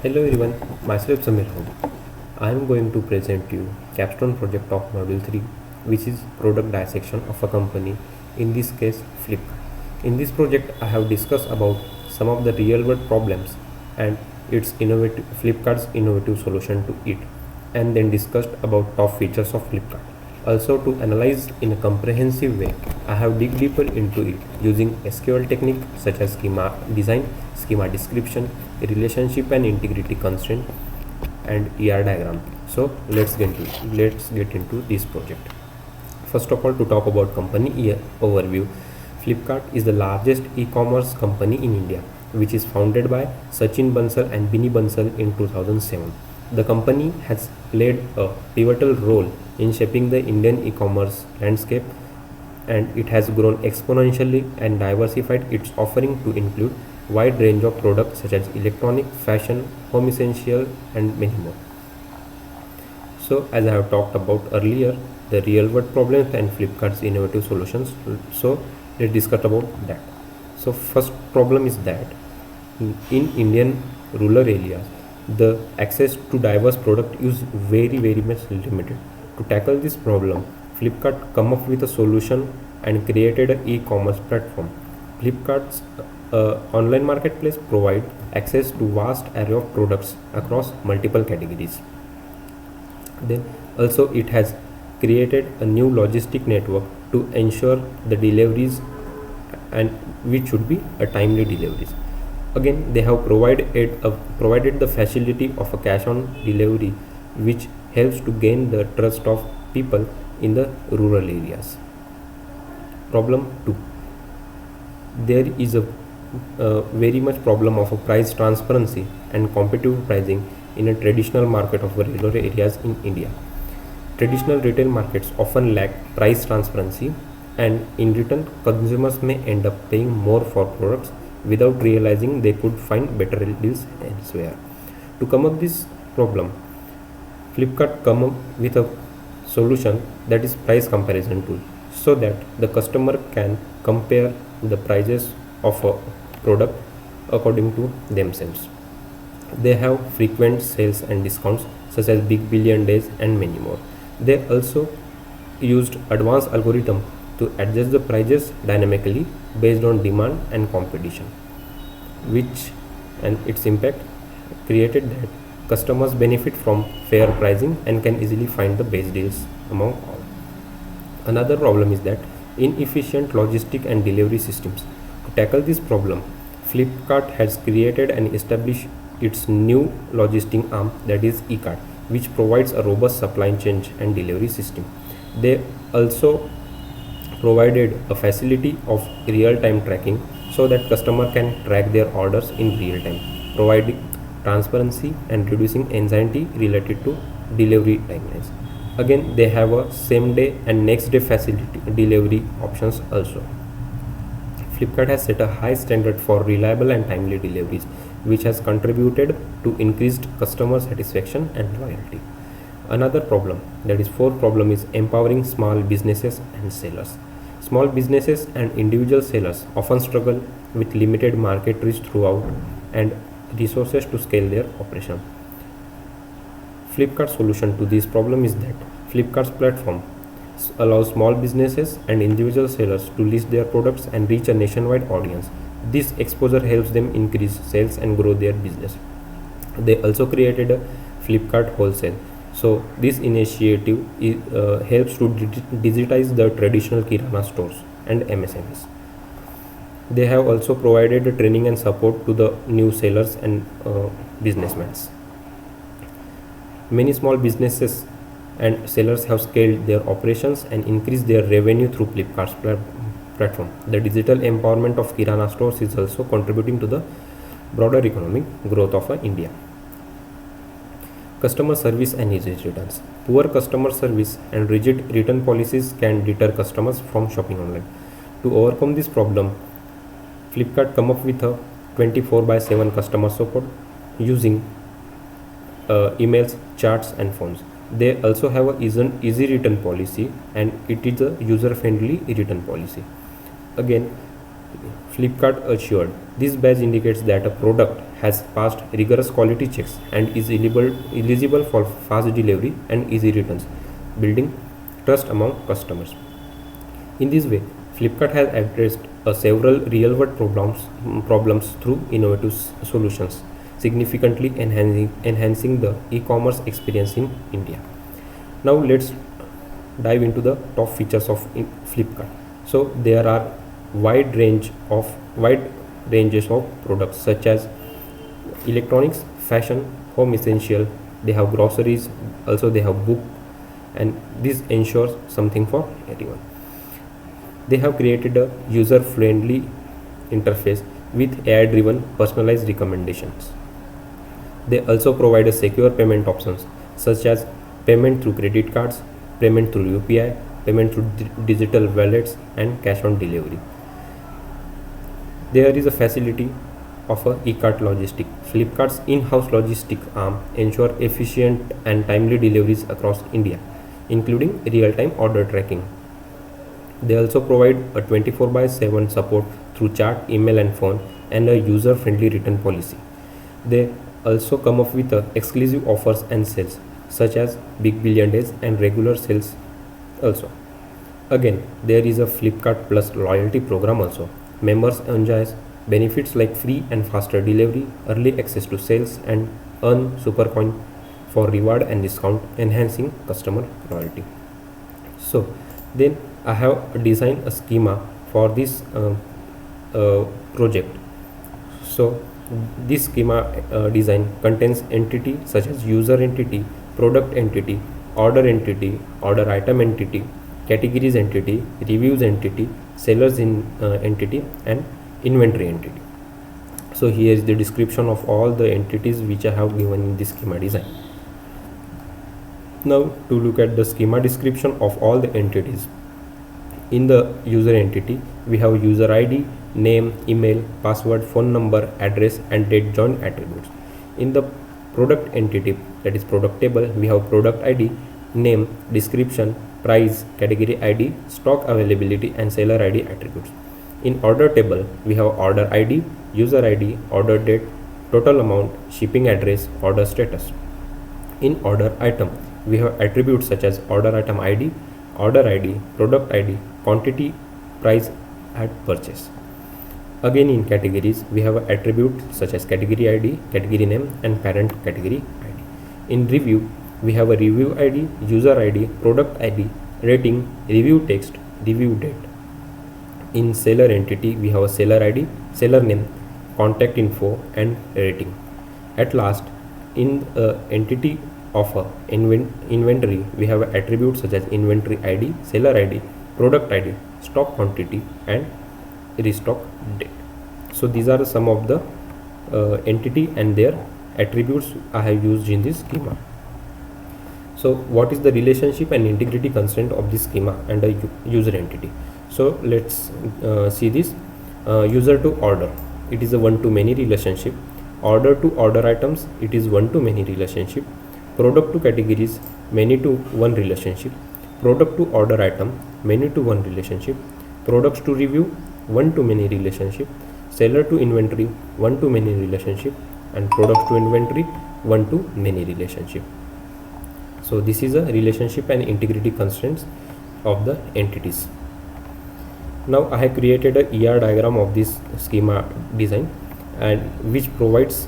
Hello everyone, myself Samir Home. I am going to present you Capstone project of Module 3, which is product dissection of a company, in this case Flipkart. In this project I have discussed about some of the real world problems and Flipkart's innovative solution to it, and then discussed about top features of Flipkart. Also, to analyze in a comprehensive way, I have dig deeper into it using SQL technique such as schema design, schema description, relationship and integrity constraint, and ER diagram. So let's get into this project. First of all, to talk about company overview, Flipkart is the largest e-commerce company in India, which is founded by Sachin Bansal and Binny Bansal in 2007. The company has played a pivotal role in shaping the Indian e-commerce landscape, and it has grown exponentially and diversified its offering to include wide range of products such as electronic, fashion, home essential, and many more. So as I have talked about earlier, the real world problems and Flipkart's innovative solutions. So let's discuss about that. So first problem is that in Indian rural areas, the access to diverse product is very much limited. To tackle this problem, Flipkart come up with a solution and created an e-commerce platform. Flipkart's online marketplace provide access to vast array of products across multiple categories. Then also it has created a new logistic network to ensure the deliveries, and which should be a timely deliveries. Again, they have provided the facility of a cash on delivery, which helps to gain the trust of people in the rural areas. Problem 2. There is a very much problem of a price transparency and competitive pricing in a traditional market of rural areas in India. Traditional retail markets often lack price transparency, and in return consumers may end up paying more for products without realizing they could find better deals elsewhere. To come up this problem, Flipkart come up with a solution, that is price comparison tool, so that the customer can compare the prices of a product according to themselves. They have frequent sales and discounts such as Big Billion Days and many more. They also used advanced algorithm to adjust the prices dynamically based on demand and competition, which and its impact created that customers benefit from fair pricing and can easily find the best deals among all. Another problem is that inefficient logistic and delivery systems. To tackle this problem, Flipkart has created and established its new logistic arm, that is eCart, which provides a robust supply chain and delivery system. They also provided a facility of real-time tracking so that customer can track their orders in real time, providing transparency and reducing anxiety related to delivery timelines. Again, they have a same day and next day facility delivery options also. Flipkart has set a high standard for reliable and timely deliveries, which has contributed to increased customer satisfaction and loyalty. Another problem, that is fourth problem, is empowering small businesses and sellers. Small businesses and individual sellers often struggle with limited market reach throughout and resources to scale their operation. Flipkart's solution to this problem is that Flipkart's platform allows small businesses and individual sellers to list their products and reach a nationwide audience. This exposure helps them increase sales and grow their business. They also created a Flipkart Wholesale. So this initiative helps to digitize the traditional Kirana stores and MSMEs. They have also provided training and support to the new sellers and businessmen. Many small businesses and sellers have scaled their operations and increased their revenue through Flipkart's platform. The digital empowerment of Kirana stores is also contributing to the broader economic growth of India. Customer service and easy returns. Poor customer service and rigid return policies can deter customers from shopping online. To overcome this problem, Flipkart come up with a 24/7 customer support using emails, chats, and phones. They also have a easy return policy, and it is a user-friendly return policy. Again, Flipkart assured. This badge indicates that a product has passed rigorous quality checks and is eligible for fast delivery and easy returns, building trust among customers. In this way, Flipkart has addressed several real-world problems through innovative solutions, significantly enhancing the e-commerce experience in India. Now let's dive into the top features of Flipkart. So there are wide ranges of products such as electronics, fashion, home essential. They have groceries, also they have book, and this ensures something for everyone. They have created a user-friendly interface with AI-driven personalized recommendations. They also provide a secure payment options such as payment through credit cards, payment through UPI, payment through digital wallets, and cash on delivery. There is a facility of a e-cart logistic. Flipkart's in-house logistic arm ensure efficient and timely deliveries across India, including real-time order tracking. They also provide a 24/7 support through chat, email, and phone, and a user-friendly return policy. They also come up with exclusive offers and sales, such as Big Billion Days and regular sales also. Again, there is a Flipkart Plus loyalty program also. Members enjoy benefits like free and faster delivery, early access to sales, and earn super coin for reward and discount, enhancing customer loyalty. So then I have designed a schema for this project. So this schema design contains entity such as user entity, product entity, order item entity, categories entity, reviews entity, sellers entity, and inventory entity. So here is the description of all the entities which I have given in this schema design. Now to look at the schema description of all the entities. In the user entity, we have user ID, name, email, password, phone number, address, and date joined attributes. In the product entity, that is product table, we have product ID, name, description, price, category ID, stock availability, and seller ID attributes. In order table, we have order ID, user ID, order date, total amount, shipping address, order status. In order item, we have attributes such as order item ID, product ID, quantity, price at purchase. Again, in categories, we have attributes such as category ID, category name, and parent category ID. In review, we have a review ID, user ID, product ID, rating, review text, review date. In seller entity, we have a seller ID, seller name, contact info, and rating. At last, in entity of inventory, we have attributes such as inventory ID, seller ID, product ID, stock quantity, and restock date. So these are some of the entity and their attributes I have used in this schema. So what is the relationship and integrity constraint of this schema and a user entity? So let's see this. User to order, it is a one-to-many relationship. Order to order items, it is one-to-many relationship. Product to categories, many-to-one relationship. Product to order item, many-to-one relationship. Products to review, one-to-many relationship. Seller to inventory, one-to-many relationship. And products to inventory, one-to-many relationship. So this is a relationship and integrity constraints of the entities. Now I have created a ER diagram of this schema design, and which provides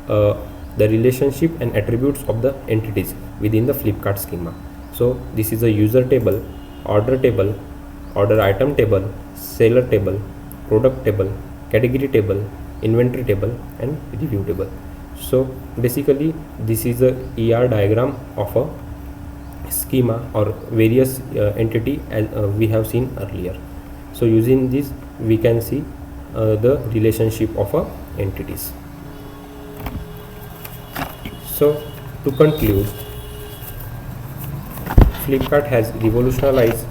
the relationship and attributes of the entities within the Flipkart schema. So this is a user table, order item table, seller table, product table, category table, inventory table, and review table. So basically this is a ER diagram of a schema or various entity as we have seen earlier. So using this we can see the relationship of entities. So to conclude, Flipkart has revolutionized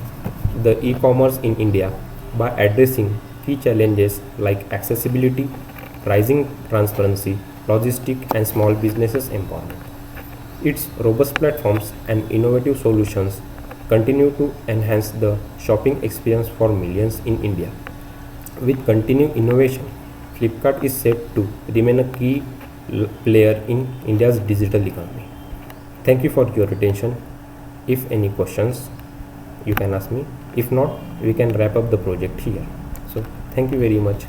the e-commerce in India by addressing key challenges like accessibility, pricing transparency, logistics, and small businesses empowerment. Its robust platforms and innovative solutions continue to enhance the shopping experience for millions in India. With continued innovation, Flipkart is set to remain a key player in India's digital economy. Thank you for your attention. If any questions, you can ask me. If not, we can wrap up the project here. So thank you very much.